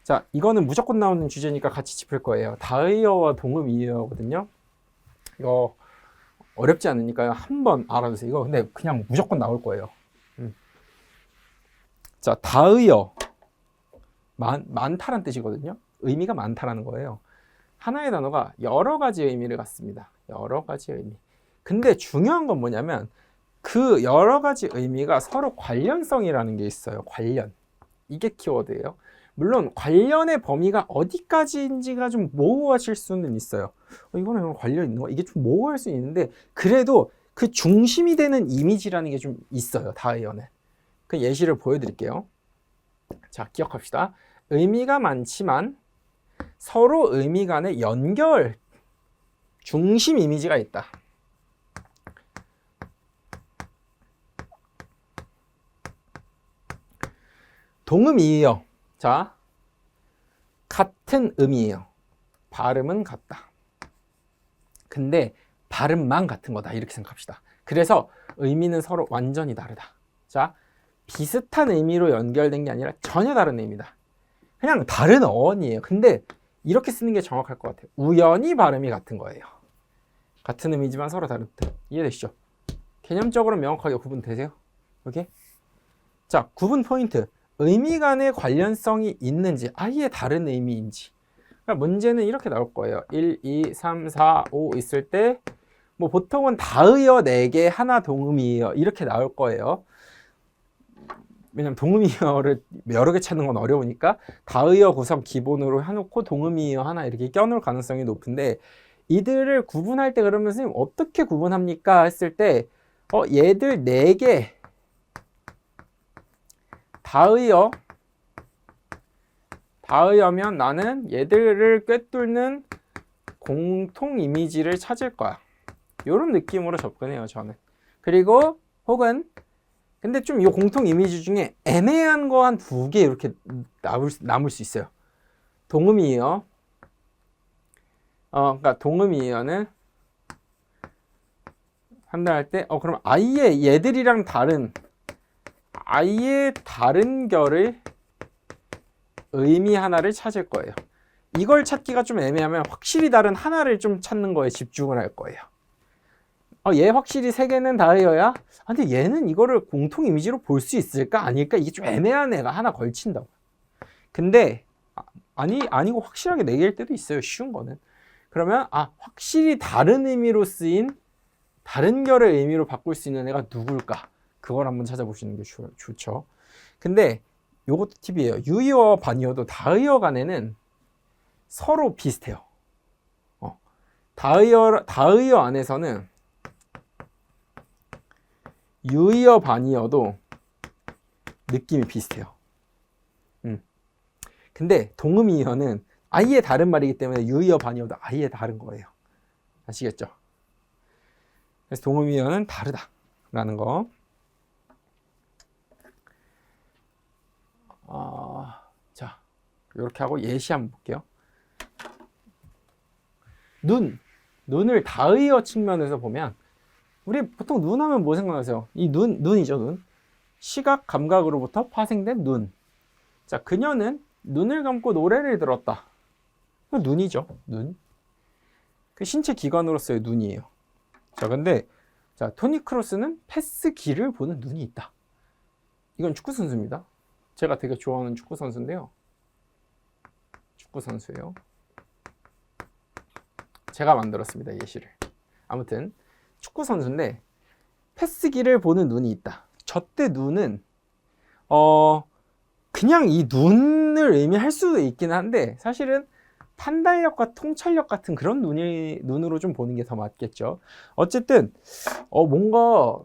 자, 이거는 무조건 나오는 주제니까 같이 짚을 거예요. 다의어와 동음이의어거든요. 이거 어렵지 않으니까요. 한번 알아두세요. 이거 근데 그냥 무조건 나올 거예요. 자, 다의어. 많다란 뜻이거든요. 의미가 많다라는 거예요. 하나의 단어가 여러 가지 의미를 갖습니다. 여러 가지 의미. 근데 중요한 건 뭐냐면 그 여러 가지 의미가 서로 관련성이라는 게 있어요. 관련. 이게 키워드예요. 물론 관련의 범위가 어디까지인지가 좀 모호하실 수는 있어요. 이거는 관련 있는 거? 이게 좀 모호할 수 있는데 그래도 그 중심이 되는 이미지라는 게 좀 있어요. 다의어는. 그 예시를 보여드릴게요. 자, 기억합시다. 의미가 많지만 서로 의미 간의 연결, 중심 이미지가 있다. 동음이의어. 자, 같은 의미예요. 발음은 같다. 근데 발음만 같은 거다. 이렇게 생각합시다. 그래서 의미는 서로 완전히 다르다. 자, 비슷한 의미로 연결된 게 아니라 전혀 다른 의미다. 그냥 다른 어원이에요. 근데 이렇게 쓰는 게 정확할 것 같아요. 우연히 발음이 같은 거예요. 같은 의미지만 서로 다른 뜻. 이해되시죠? 개념적으로 명확하게 구분되세요? 오케이? 자, 구분 포인트. 의미 간의 관련성이 있는지 아예 다른 의미인지. 그러니까 문제는 이렇게 나올 거예요. 1, 2, 3, 4, 5 있을 때 뭐 보통은 다의어 4개, 하나 동음이에요. 이렇게 나올 거예요. 왜냐면 동음이어를 여러 개 찾는 건 어려우니까 다의어 구성 기본으로 해놓고 동음이어 하나 이렇게 껴놓을 가능성이 높은데 이들을 구분할 때 그러면 선생님 어떻게 구분합니까? 했을 때 얘들 4개 다의어면 나는 얘들을 꿰뚫는 공통 이미지를 찾을 거야. 이런 느낌으로 접근해요, 저는. 그리고 혹은 근데 좀 이 공통 이미지 중에 애매한 거 한 2개 이렇게 남을 수 있어요. 동음이에요. 그러니까 동음이에요는 판단할 때 그럼 아예 얘들이랑 아예 다른 결의 의미 하나를 찾을 거예요. 이걸 찾기가 좀 애매하면 확실히 다른 하나를 좀 찾는 거에 집중을 할 거예요. 얘 확실히 3개는 다의어야? 근데 얘는 이거를 공통 이미지로 볼 수 있을까? 아닐까? 이게 좀 애매한 애가 하나 걸친다고. 근데 아니고 확실하게 4개일 때도 있어요. 쉬운 거는. 그러면 확실히 다른 의미로 쓰인 다른 결의 의미로 바꿀 수 있는 애가 누굴까? 그걸 한번 찾아보시는 게 좋죠. 근데 요것도 팁이에요. 유의어와 반의어도 다의어 간에는 서로 비슷해요. 다의어 안에서는 유의어 반의어도 느낌이 비슷해요. 근데 동음이어는 아예 다른 말이기 때문에 유의어 반의어도 아예 다른 거예요. 아시겠죠? 그래서 동음이어는 다르다라는 거. 자, 이렇게 하고 예시 한번 볼게요. 눈을 다의어 측면에서 보면 우리 보통 눈 하면 뭐 생각하세요? 이 눈이죠, 눈. 시각 감각으로부터 파생된 눈. 자, 그녀는 눈을 감고 노래를 들었다. 눈이죠, 눈. 그 신체 기관으로서의 눈이에요. 자, 근데 토니 크로스는 패스기를 보는 눈이 있다. 이건 축구 선수입니다. 제가 되게 좋아하는 축구 선수인데요. 축구 선수예요. 제가 만들었습니다, 예시를. 아무튼 축구 선수인데 패스기를 보는 눈이 있다. 저때 눈은 그냥 이 눈을 의미할 수도 있긴 한데 사실은 판단력과 통찰력 같은 그런 눈으로 좀 보는 게 더 맞겠죠. 어쨌든 뭔가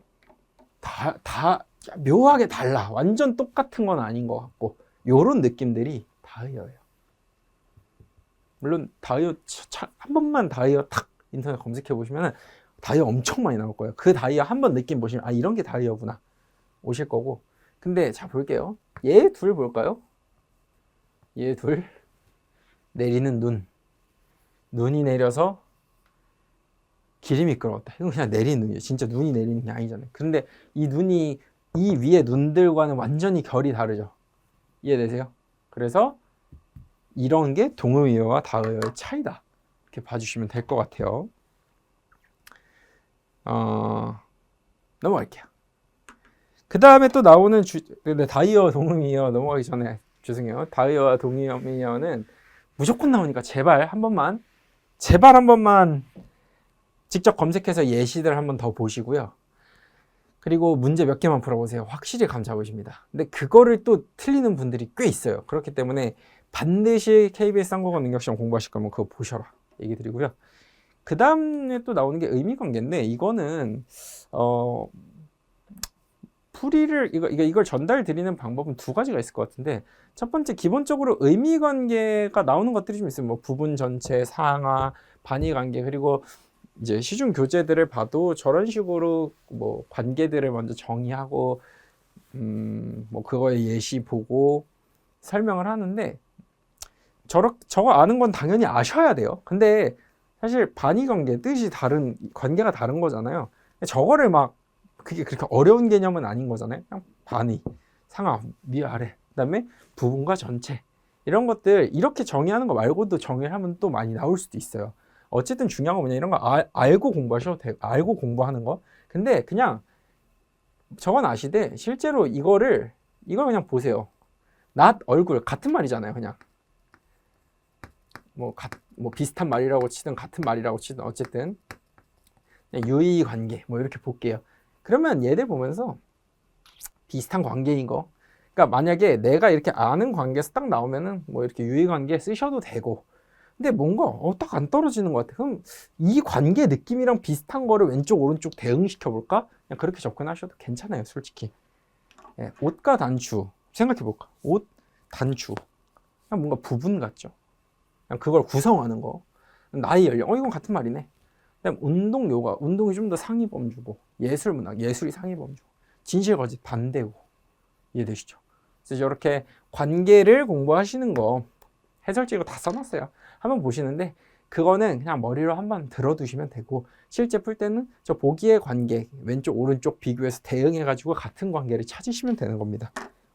다 묘하게 달라. 완전 똑같은 건 아닌 것 같고 요런 느낌들이 다의어예요. 물론 다이어 한 번만 다이어 탁 인터넷 검색해 보시면 다이어 엄청 많이 나올 거예요. 그 다이어 한 번 느낌 보시면 이런 게 다이어구나 오실 거고. 근데 자 볼게요. 얘 둘 볼까요? 얘 둘 내리는 눈이 내려서 길이 미끄러웠다. 이건 그냥 내리는 눈이에요. 진짜 눈이 내리는 게 아니잖아요. 근데 이 눈이 이 위에 눈들과는 완전히 결이 다르죠. 이해되세요? 그래서 이런 게 동음이어와 다의어의 차이다. 이렇게 봐주시면 될 것 같아요. 넘어갈게요. 그 다음에 또 나오는 다의어, 동음이어 넘어가기 전에 죄송해요. 다의어와 동음이어는 무조건 나오니까 제발 한 번만 직접 검색해서 예시들 한번 더 보시고요. 그리고 문제 몇 개만 풀어보세요. 확실히 감 잡으십니다. 근데 그거를 또 틀리는 분들이 꽤 있어요. 그렇기 때문에 반드시 KBS 한국어 능력시험 공부하실 거면 그거 보셔라 얘기 드리고요. 그 다음에 또 나오는 게 의미관계인데 이거는 풀이를 이걸 전달 드리는 방법은 두 가지가 있을 것 같은데, 첫 번째 기본적으로 의미관계가 나오는 것들이 좀 있어요. 뭐 부분 전체, 상하, 반의관계, 그리고 이제 시중 교재들을 봐도 저런 식으로 뭐 관계들을 먼저 정의하고 뭐 그거에 예시 보고 설명을 하는데, 저거 아는 건 당연히 아셔야 돼요. 근데 사실 반의관계 뜻이 다른, 관계가 다른 거잖아요. 저거를 막 그게 그렇게 어려운 개념은 아닌 거잖아요. 그냥 반의, 상하, 위아래, 그다음에 부분과 전체, 이런 것들 이렇게 정의하는 거 말고도 정의를 하면 또 많이 나올 수도 있어요. 어쨌든 중요한 건 뭐냐, 이런 거 알고 공부하셔도 돼요. 알고 공부하는 거. 근데 그냥 저건 아시되 실제로 이걸 그냥 보세요. 낫, 얼굴 같은 말이잖아요. 그냥 뭐 비슷한 말이라고 치든 같은 말이라고 치든 어쨌든 그냥 유의 관계 뭐 이렇게 볼게요. 그러면 얘들 보면서 비슷한 관계인 거, 그러니까 만약에 내가 이렇게 아는 관계에서 딱 나오면은 뭐 이렇게 유의 관계 쓰셔도 되고, 근데 뭔가 딱 안 떨어지는 것 같아. 그럼 이 관계 느낌이랑 비슷한 거를 왼쪽 오른쪽 대응시켜 볼까? 그냥 그렇게 접근하셔도 괜찮아요, 솔직히. 예, 옷과 단추 생각해 볼까? 옷, 단추, 그냥 뭔가 부분 같죠. 그냥 그걸 구성하는 거. 나이, 연령, 이건 같은 말이네. 그다음 운동, 요가, 운동이 좀 더 상위 범주고, 예술, 문학, 예술이 상위 범주고, 진실, 거짓 반대고. 이해되시죠? 그래서 이렇게 관계를 공부하시는 거 해설지가 다 써놨어요. 한번 보시는데 그거는 그냥 머리로 한번 들어두시면 되고, 실제 풀 때는 저 보기의 관계 왼쪽 오른쪽 비교해서 대응해가지고 같은 관계를 찾으시면 되는 겁니다.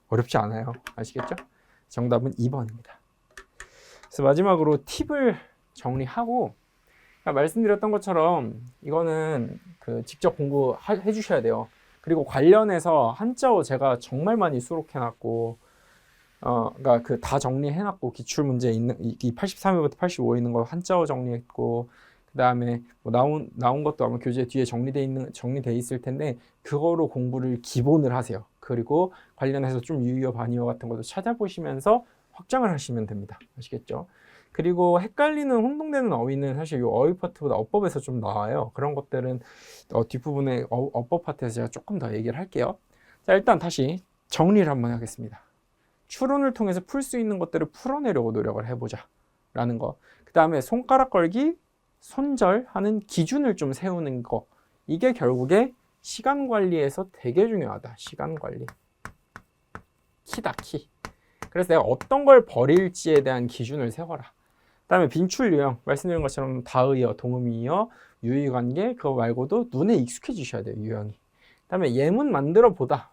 어렵지 않아요. 아시겠죠? 정답은 2번입니다. 그래서 마지막으로 팁을 정리하고, 말씀드렸던 것처럼 이거는 직접 공부해 주셔야 돼요. 그리고 관련해서 한자어 제가 정말 많이 수록해놨고, 그러니까 다 정리해놨고, 기출 문제 있는 이 83회부터 85회 있는 거 한자어 정리했고, 그 다음에 뭐 나온 것도 아마 교재 뒤에 정리돼 있을 텐데 그거로 공부를 기본을 하세요. 그리고 관련해서 좀 유의어, 반의어 같은 것도 찾아보시면서 확장을 하시면 됩니다. 아시겠죠? 그리고 헷갈리는 혼동되는 어휘는 사실 이 어휘 파트보다 어법에서 좀 나와요. 그런 것들은 뒷부분에 어법 파트에서 제가 조금 더 얘기를 할게요. 자, 일단 다시 정리를 한번 하겠습니다. 추론을 통해서 풀 수 있는 것들을 풀어내려고 노력을 해보자 라는 거. 그 다음에 손가락 걸기, 손절하는 기준을 좀 세우는 거. 이게 결국에 시간 관리에서 되게 중요하다. 시간 관리. 키다, 키. 그래서 내가 어떤 걸 버릴지에 대한 기준을 세워라. 그 다음에 빈출 유형, 말씀드린 것처럼 다의어, 동음이어, 유의관계, 그거 말고도 눈에 익숙해지셔야 돼요, 유형이. 그 다음에 예문 만들어 보자.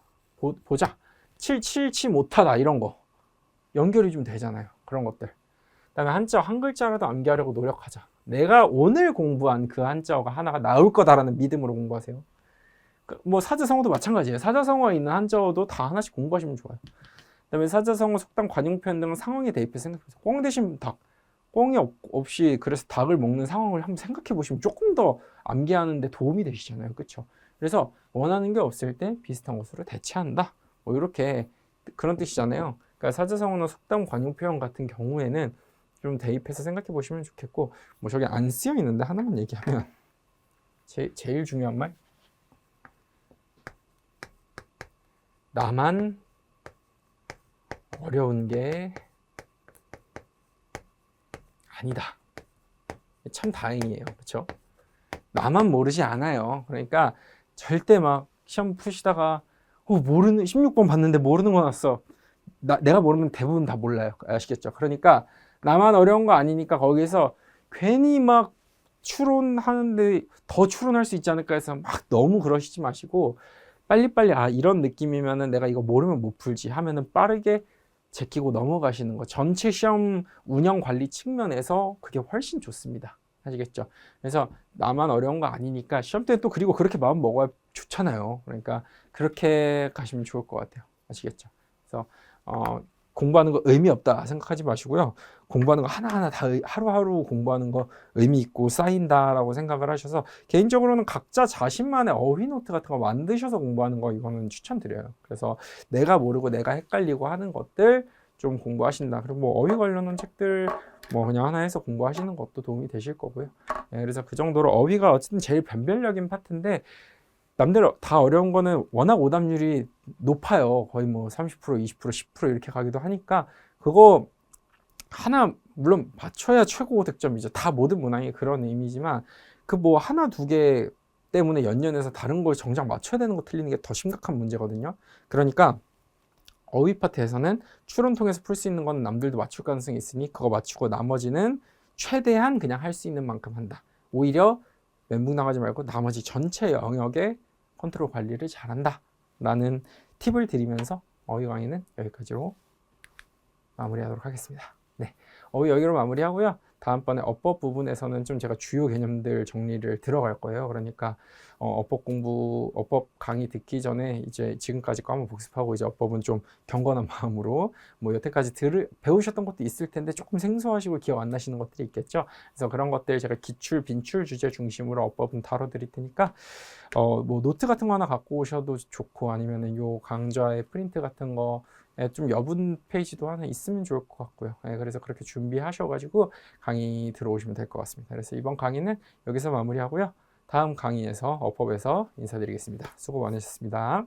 칠치 못하다, 이런 거 연결이 좀 되잖아요. 그런 것들. 그 다음에 한자어 한 글자라도 암기하려고 노력하자. 내가 오늘 공부한 그 한자어가 하나가 나올 거다라는 믿음으로 공부하세요. 뭐 사자성어도 마찬가지예요. 사자성어에 있는 한자어도 다 하나씩 공부하시면 좋아요. 그 다음에 사자성어, 속담, 관용표현 등은 상황에 대입해 생각해보세요. 꽁 대신 닭, 꽁이 없이 그래서 닭을 먹는 상황을 한번 생각해 보시면 조금 더 암기하는 데 도움이 되시잖아요. 그렇죠? 그래서 원하는 게 없을 때 비슷한 것으로 대체한다. 뭐 이렇게 그런 뜻이잖아요. 그러니까 사자성어나 속담, 관용표현 같은 경우에는 좀 대입해서 생각해 보시면 좋겠고, 뭐 저기 안 쓰여 있는데 하나만 얘기하면 제일 중요한 말, 나만 어려운 게 아니다. 참 다행이에요. 그렇죠? 나만 모르지 않아요. 그러니까 절대 막 시험 푸시다가 모르는 16번 봤는데 모르는 거 났어. 내가 모르면 대부분 다 몰라요. 아시겠죠? 그러니까 나만 어려운 거 아니니까 거기서 괜히 막 추론하는데 더 추론할 수 있지 않을까 해서 막 너무 그러시지 마시고, 빨리빨리 이런 느낌이면은 내가 이거 모르면 못 풀지 하면은 빠르게 제끼고 넘어가시는 거, 전체 시험 운영 관리 측면에서 그게 훨씬 좋습니다. 아시겠죠? 그래서 나만 어려운 거 아니니까 시험 때 또 그리고 그렇게 마음 먹어야 좋잖아요. 그러니까 그렇게 가시면 좋을 것 같아요. 아시겠죠? 그래서 공부하는 거 의미 없다 생각하지 마시고요. 공부하는 거 하나하나 다 하루하루 공부하는 거 의미 있고 쌓인다라고 생각을 하셔서, 개인적으로는 각자 자신만의 어휘 노트 같은 거 만드셔서 공부하는 거 이거는 추천드려요. 그래서 내가 모르고 내가 헷갈리고 하는 것들 좀 공부하신다. 그리고 뭐 어휘 관련한 책들 뭐 그냥 하나 해서 공부하시는 것도 도움이 되실 거고요. 네, 그래서 그 정도로 어휘가 어쨌든 제일 변별력인 파트인데, 남들 다 어려운 거는 워낙 오답률이 높아요. 거의 뭐 30%, 20%, 10% 이렇게 가기도 하니까 그거 하나 물론 맞춰야 최고 득점이죠. 다 모든 문항이 그런 의미지만 그 뭐 하나 두 개 때문에 연연해서 다른 걸 정작 맞춰야 되는 거 틀리는 게 더 심각한 문제거든요. 그러니까 어휘 파트에서는 추론 통해서 풀 수 있는 건 남들도 맞출 가능성이 있으니 그거 맞추고 나머지는 최대한 그냥 할 수 있는 만큼 한다. 오히려 멘붕 나가지 말고 나머지 전체 영역의 컨트롤 관리를 잘한다 라는 팁을 드리면서 어휘 강의는 여기까지로 마무리하도록 하겠습니다. 네, 어휘 여기로 마무리하고요. 다음번에 어법 부분에서는 좀 제가 주요 개념들 정리를 들어갈 거예요. 그러니까 어법 강의 듣기 전에 이제 지금까지 거 한번 복습하고, 이제 어법은 좀 경건한 마음으로 뭐 여태까지 배우셨던 것도 있을 텐데 조금 생소하시고 기억 안 나시는 것들이 있겠죠. 그래서 그런 것들 제가 기출, 빈출 주제 중심으로 어법은 다뤄드릴 테니까 뭐 노트 같은 거 하나 갖고 오셔도 좋고, 아니면은 요 강좌의 프린트 같은 거 좀 여분 페이지도 하나 있으면 좋을 것 같고요. 그래서 그렇게 준비하셔가지고 강의 들어오시면 될 것 같습니다. 그래서 이번 강의는 여기서 마무리하고요. 다음 강의에서 어법에서 인사드리겠습니다. 수고 많으셨습니다.